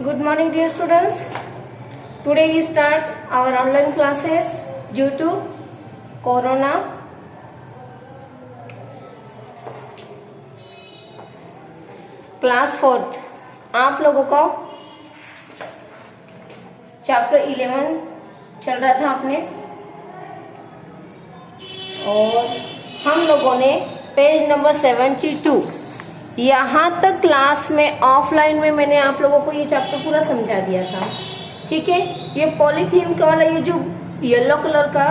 Good morning, dear students. Today we start our online classes due to Corona. Class 4 आप लोगों को chapter 11 चल रहा था अपने, और हम लोगों ने पेज नंबर 72 यहाँ तक क्लास में ऑफलाइन में मैंने आप लोगों को ये चैप्टर पूरा समझा दिया था। ठीक है, ये पॉलीथीन का वाला ये जो येलो कलर का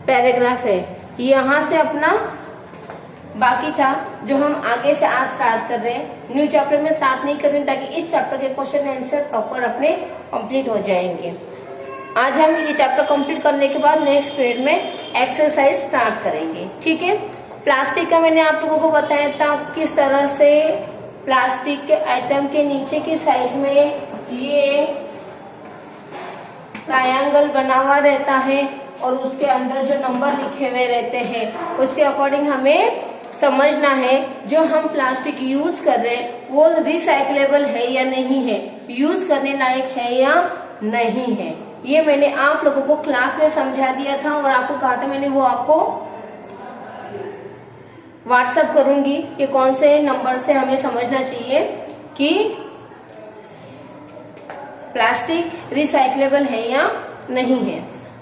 पैराग्राफ है, यहाँ से अपना बाकी था जो हम आगे से आज स्टार्ट कर रहे हैं। न्यू चैप्टर में स्टार्ट नहीं कर रहे ताकि इस चैप्टर के क्वेश्चन आंसर प्रॉपर अपने कंप्लीट हो जाएंगे। आज हम ये चैप्टर कंप्लीट करने के बाद नेक्स्ट पीरियड में एक्सरसाइज स्टार्ट करेंगे। ठीक है, प्लास्टिक का मैंने आप लोगों को बताया था किस तरह से प्लास्टिक के आइटम के नीचे की साइड में ये ट्रायंगल बना हुआ रहता है और उसके अंदर जो नंबर लिखे हुए रहते हैं उसके अकॉर्डिंग हमें समझना है जो हम प्लास्टिक यूज कर रहे हैं वो रिसाइक्लेबल है या नहीं है, यूज करने लायक है या नहीं है। ये मैंने आप लोगों को क्लास में समझा दिया था और आपको कहा था मैंने, वो आपको व्हाट्सएप करूंगी कि कौन से नंबर से हमें समझना चाहिए कि प्लास्टिक रिसाइक्लेबल है या नहीं है।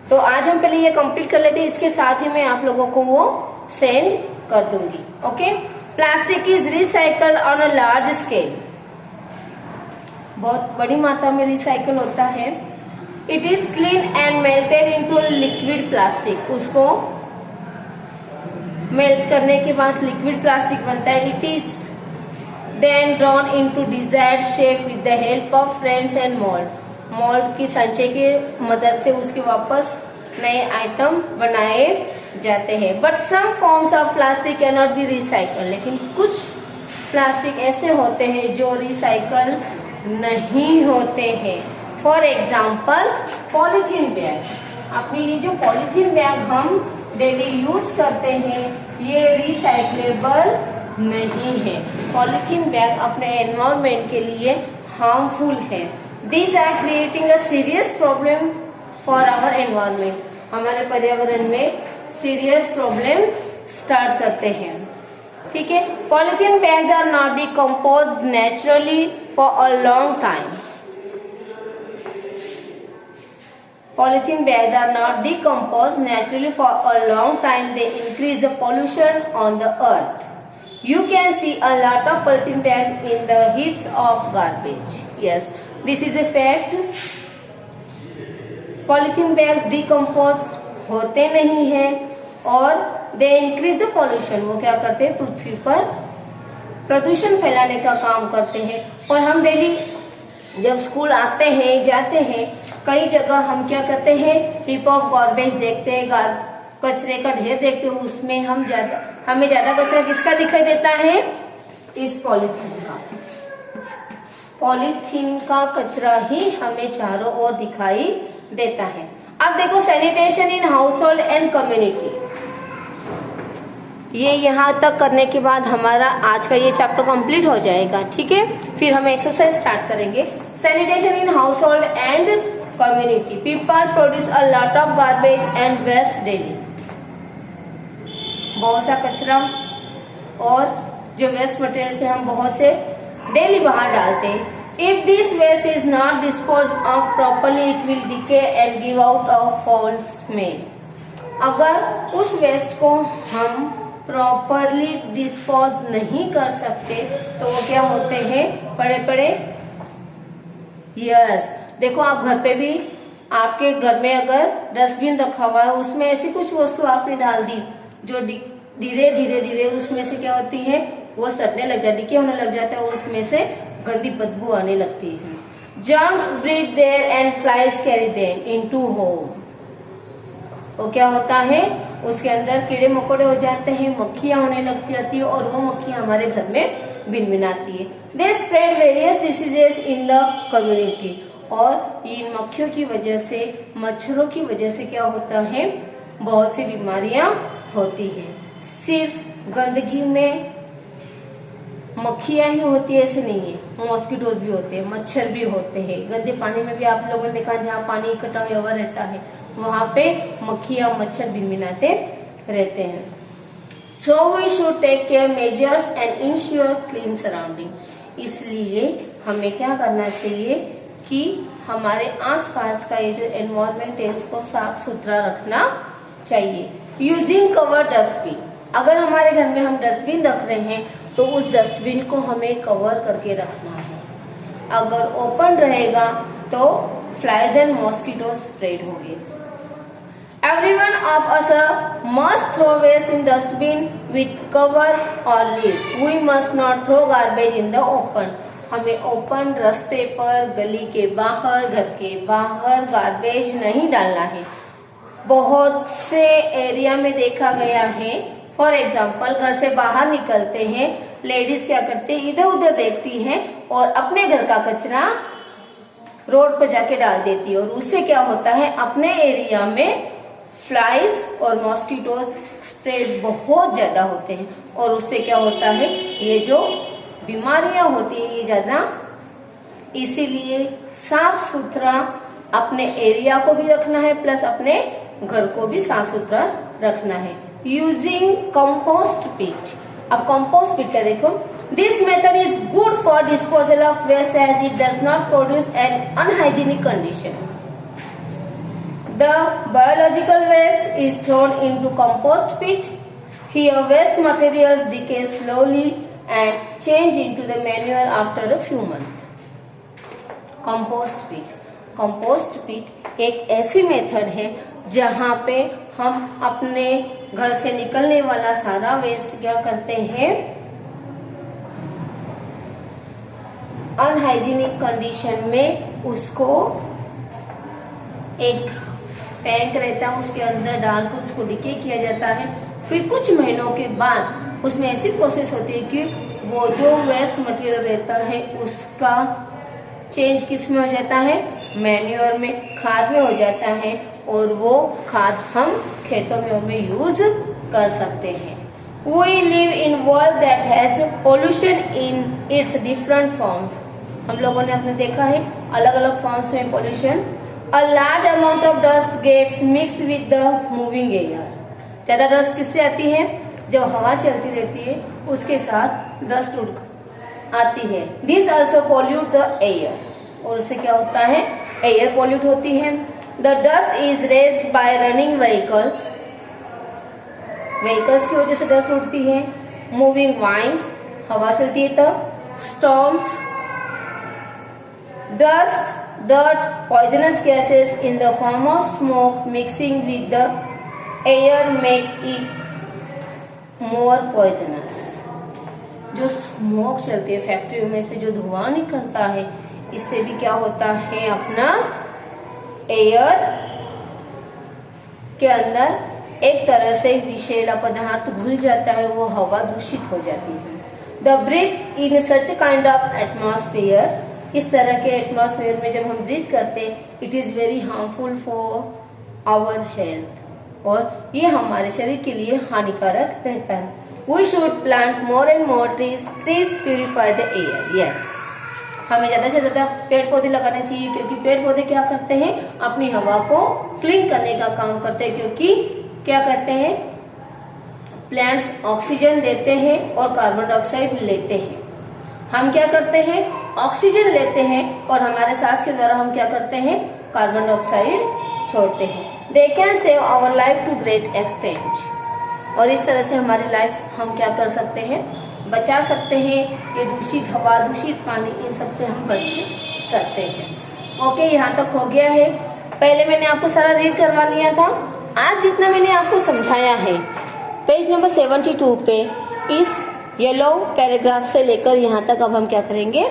तो आज हम पहले ये कंप्लीट कर लेते हैं, इसके साथ ही मैं आप लोगों को वो सेंड कर दूंगी। Okay, plastic is recycle on a large scale, बहुत बड़ी मात्रा में रिसाइकल होता है। It is clean and melted into liquid plastic, उसको मेल्ट करने के बाद लिक्विड प्लास्टिक बनता है। It is then drawn into desired shape with the help of frames and mould, mould की सांचे के मदद से उसके वापस नए आइटम बनाए जाते हैं। But some forms of plastic can not be recycle, लेकिन कुछ प्लास्टिक ऐसे होते हैं जो रिसाइकल नहीं होते हैं। फॉर एग्जाम्पल पॉलीथीन बैग, अपनी ये जो पॉलीथीन बैग हम डेली यूज करते हैं ये रिसाइक्लेबल नहीं है। पॉलीथीन बैग अपने एनवायरमेंट के लिए हार्मफुल है। These are creating a serious problem for our environment, हमारे पर्यावरण में सीरियस प्रॉब्लम स्टार्ट करते हैं। ठीक है, polythene bags are not decomposed naturally for a long time. Polythene bags are not decomposed naturally for a long time. They increase the pollution on the earth. You can see a lot of polythene bags in the heaps of garbage. Yes, this is a fact. Polythene bags decomposed होते नहीं हैं और they increase the pollution. वो क्या करते हैं, पृथ्वी पर प्रदूषण फैलाने का काम करते हैं। और हम डेली जब स्कूल आते हैं जाते हैं कई जगह हम क्या करते हैं, हीप ऑफ गार्बेज देखते हैं, कचरे का ढेर देखते हैं, उसमें हमें ज्यादा कचरा किसका दिखाई देता है, इस पॉलीथीन का कचरा ही हमें चारों ओर दिखाई देता है। अब देखो sanitation in household and community, ये यहाँ तक करने के बाद हमारा आज का ये चैप्टर कंप्लीट हो जाएगा। ठीक है, फिर हम एक्सरसाइज स्टार्ट करेंगे। Sanitation in household and community, people produce a lot of garbage and waste daily, बहुत सा कचरा और जो वेस्ट मटेरियल से हम बहुत से डेली बाहर डालते हैं। If this waste is not dispose of properly it will decay and give out of foul smell, अगर उस वेस्ट को हम प्रॉपरली डिस्पोज नहीं कर सकते तो वो क्या होते हैं, बड़े बड़े यस देखो आप घर पे भी, आपके घर में अगर डस्टबिन रखा हुआ है उसमें ऐसी कुछ वस्तु आपने डाल दी जो धीरे धीरे धीरे उसमें से क्या होती है, वो सड़ने लग जाती, डिके होने लग जाता है और उसमें से गंदी बदबू आने लगती है। Germs breathe there and flies carry them into home, वो क्या होता है, उसके अंदर कीड़े मकोड़े हो जाते हैं, मक्खियां होने लग जाती है और वो मक्खियां हमारे घर में भिनभिनाती है। They spread various diseases in the community, और इन मक्खियों की वजह से, मच्छरों की वजह से क्या होता है, बहुत सी बीमारियां होती है। सिर्फ गंदगी में मक्खियां ही होती है ऐसे नहीं है, मॉस्किटोज भी होते हैं, मच्छर भी होते हैं। गंदे पानी में भी आप लोगों ने देखा जहाँ पानी इकट्ठा हुआ रहता है वहां पे मक्खियां मच्छर भिनभिनाते रहते हैं। So we should take care measures and ensure clean surrounding। इसलिए हमें क्या करना चाहिए कि हमारे आसपास का ये जो एनवायरमेंट है उसको साफ सुथरा रखना चाहिए। यूजिंग कवर डस्टबिन, अगर हमारे घर में हम डस्टबिन रख रहे हैं तो उस डस्टबिन को हमें कवर करके रखना है। अगर ओपन रहेगा तो फ्लाइज एंड मॉस्किटो स्प्रेड होंगे। Everyone of us must throw waste in dustbin with cover or lid. We must not throw garbage in the open। हमें ओपन रास्ते पर, गली के बाहर, घर के बाहर गार्बेज नहीं डालना है। बहुत से एरिया में देखा गया है, फॉर एग्जाम्पल घर से बाहर निकलते हैं, लेडीज क्या करते हैं, इधर उधर देखती हैं और अपने घर का कचरा रोड पर जाके डाल देती है और उससे क्या होता है, अपने एरिया में फ्लाइज और मॉस्किटोज स्प्रेड बहुत ज्यादा होते हैं और उससे क्या होता है, ये जो बीमारियां होती है ये ज्यादा। इसीलिए साफ सुथरा अपने एरिया को भी रखना है प्लस अपने घर को भी साफ सुथरा रखना है। यूजिंग कंपोस्ट पिट, अब कंपोस्ट पिट का देखो, this method is good for disposal of waste as it does not produce an unhygienic condition. The biological waste is thrown into compost pit. Here waste materials decay slowly and change into the manure after a few months। Compost pit, compost pit एक ऐसी method है जहाँ पे हम अपने घर से निकलने वाला सारा वेस्ट क्या करते हैं, अनहाइजीनिक कंडीशन में उसको एक टैंक रहता है उसके अंदर डालकर उसको डिके किया जाता है। फिर कुछ महीनों के बाद उसमें ऐसी प्रोसेस होती है कि वो जो वेस्ट मटेरियल रहता है उसका चेंज किस में हो जाता है, मैन्योर में, खाद में हो जाता है और वो खाद हम खेतों में यूज कर सकते हैं। We live in world that has pollution in its different forms। हम लोगों ने अपने देखा है अलग अलग फॉर्म्स में pollution. A large amount of dust gets mixed with the moving air। ज्यादा डस्ट किससे आती है, जब हवा चलती रहती है उसके साथ डस्ट उड़ आती है। This also pollute the air, और उससे क्या होता है, एयर पॉल्यूट होती है। The dust is raised by running vehicles। Vehicles की वजह से डस्ट उड़ती है। मूविंग वाइंड, हवा चलती है तब। Storms, dust, dirt, poisonous gases in the form of smoke mixing with the air make it more poisonous। जो स्मोक चलती है फैक्ट्रियों में से जो धुआं निकलता है इससे भी क्या होता है, अपना एयर के अंदर एक तरह से विषैला पदार्थ घुल जाता है, वो हवा दूषित हो जाती है। The breathe in such kind of atmosphere, इस तरह के एटमॉस्फेयर में जब हम ब्रीथ करते हैं it is very harmful for our health, और ये हमारे शरीर के लिए हानिकारक रहता है। We should plant more and more trees, trees purify the air. Yes, हमें ज्यादा से ज्यादा पेड़ पौधे लगाने चाहिए क्योंकि पेड़ पौधे क्या करते हैं, अपनी हवा को क्लीन करने का काम करते हैं। क्योंकि क्या करते हैं, प्लांट्स ऑक्सीजन देते हैं और कार्बन डाइऑक्साइड लेते हैं। हम क्या करते हैं, ऑक्सीजन लेते हैं और हमारे सांस के द्वारा हम क्या करते हैं, कार्बन डाइऑक्साइड छोड़ते हैं। They can save our life to great extent, और इस तरह से हमारी लाइफ हम क्या कर सकते हैं, बचा सकते हैं। ये दूषित हवा, दूषित पानी, इन सब से हम बच सकते हैं। ओके, यहाँ तक हो गया है। पहले मैंने आपको सारा रीड करवा लिया था। आज जितना मैंने आपको समझाया है पेज नंबर 72 पे इस येलो पैराग्राफ से लेकर यहाँ तक अब हम क्या करेंगे,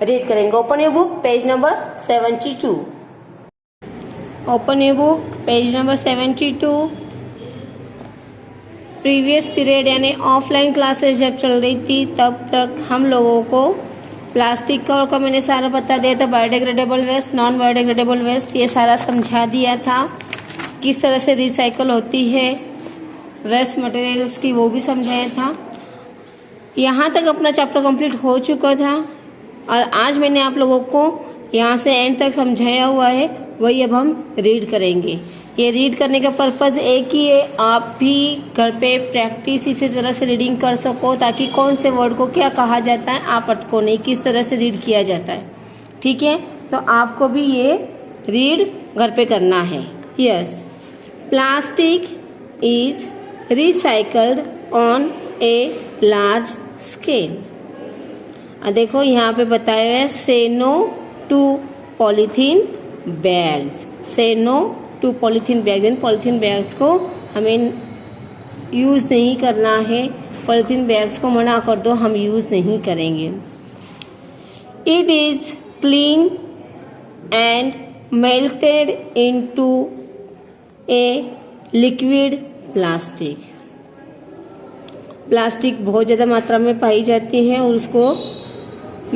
रीड करेंगे। Open your book page number 72। Open your book page number 72। Previous period यानी ऑफलाइन क्लासेस जब चल रही थी तब तक हम लोगों को प्लास्टिक का मैंने सारा बता दिया था, biodegradable waste, non biodegradable waste, ये सारा समझा दिया था। किस तरह से रिसाइकल होती है वेस्ट मटेरियल्स की, वो भी समझाया था। यहाँ तक अपना चैप्टर कंप्लीट हो चुका था और आज मैंने आप लोगों को यहाँ से एंड तक समझाया हुआ है, वही अब हम रीड करेंगे। ये रीड करने का पर्पज़ एक ही है, आप भी घर पे प्रैक्टिस इसी तरह से रीडिंग कर सको ताकि कौन से वर्ड को क्या कहा जाता है आप अटको नहीं, किस तरह से रीड किया जाता है। ठीक है, तो आपको भी ये रीड घर पे करना है। Yes, plastic is recycled on a large scale. देखो यहाँ पे बताया है say no to polythene bags, say no to polythene bags. इन पॉलीथीन बैग्स को हमें यूज़ नहीं करना है, पॉलीथीन बैग्स को मना कर दो, हम यूज़ नहीं करेंगे। It is clean and melted into a liquid plastic. Plastic बहुत ज़्यादा मात्रा में पाई जाती है और उसको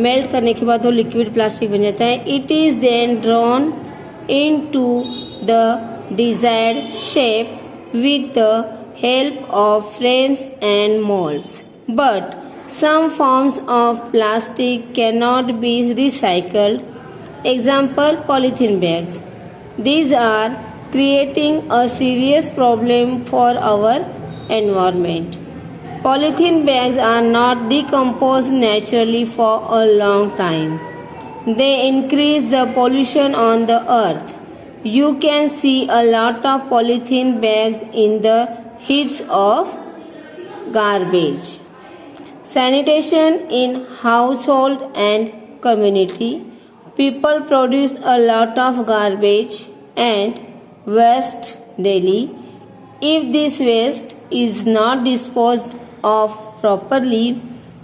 मेल्ट करने के बाद वो लिक्विड प्लास्टिक बन जाता है। It is then drawn into the desired shape with the help of frames and moulds, but some forms of plastic can not be recycled, example polythene bags. These are creating a serious problem for our environment. Polythene bags are not decomposed naturally for a long time. They increase the pollution on the earth. You can see a lot of polythene bags in the heaps of garbage. Sanitation in household and community. People produce a lot of garbage and waste daily. If this waste is not disposed of properly,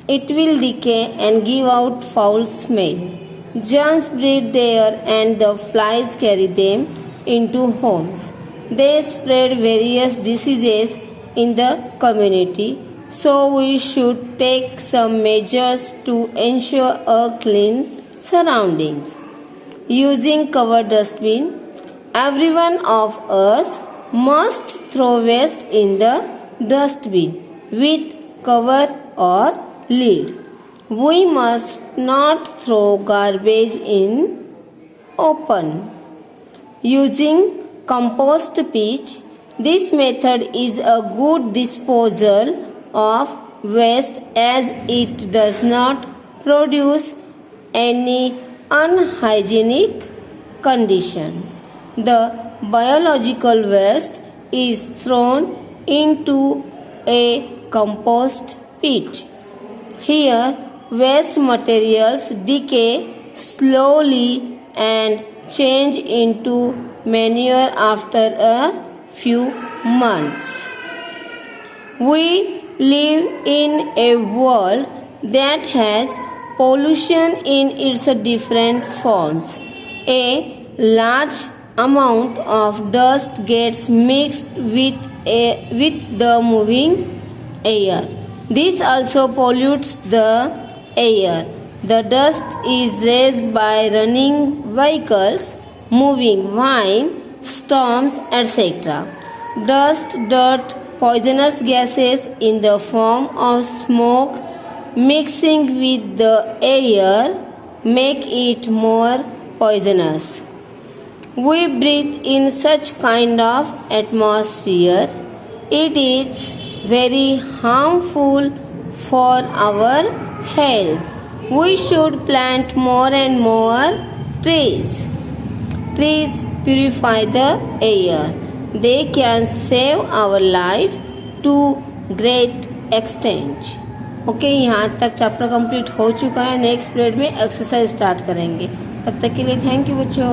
it will decay and give out foul smell. Germs breed there and the flies carry them into homes. They spread various diseases in the community. So we should take some measures to ensure a clean surroundings. Using covered dustbin, every one of us must throw waste in the dustbin with cover or lid. We must not throw garbage in open. Using compost pitch, this method is a good disposal of waste as it does not produce any unhygienic condition. The biological waste is thrown into a compost pit. Here, waste materials decay slowly and change into manure after a few months. We live in a world that has pollution in its different forms. A large amount of dust gets mixed with the moving air. This also pollutes the air. The dust is raised by running vehicles, moving vine, storms, etc. Dust, dirt, poisonous gases in the form of smoke mixing with the air make it more poisonous. We breathe in such kind of atmosphere. It is very harmful for our health. We should plant more and more trees. Trees purify the air. They can save our life to great extent. Okay, यहाँ तक chapter complete हो चुका है। Next period में exercise start करेंगे। तब तक के लिए थैंक यू बच्चों।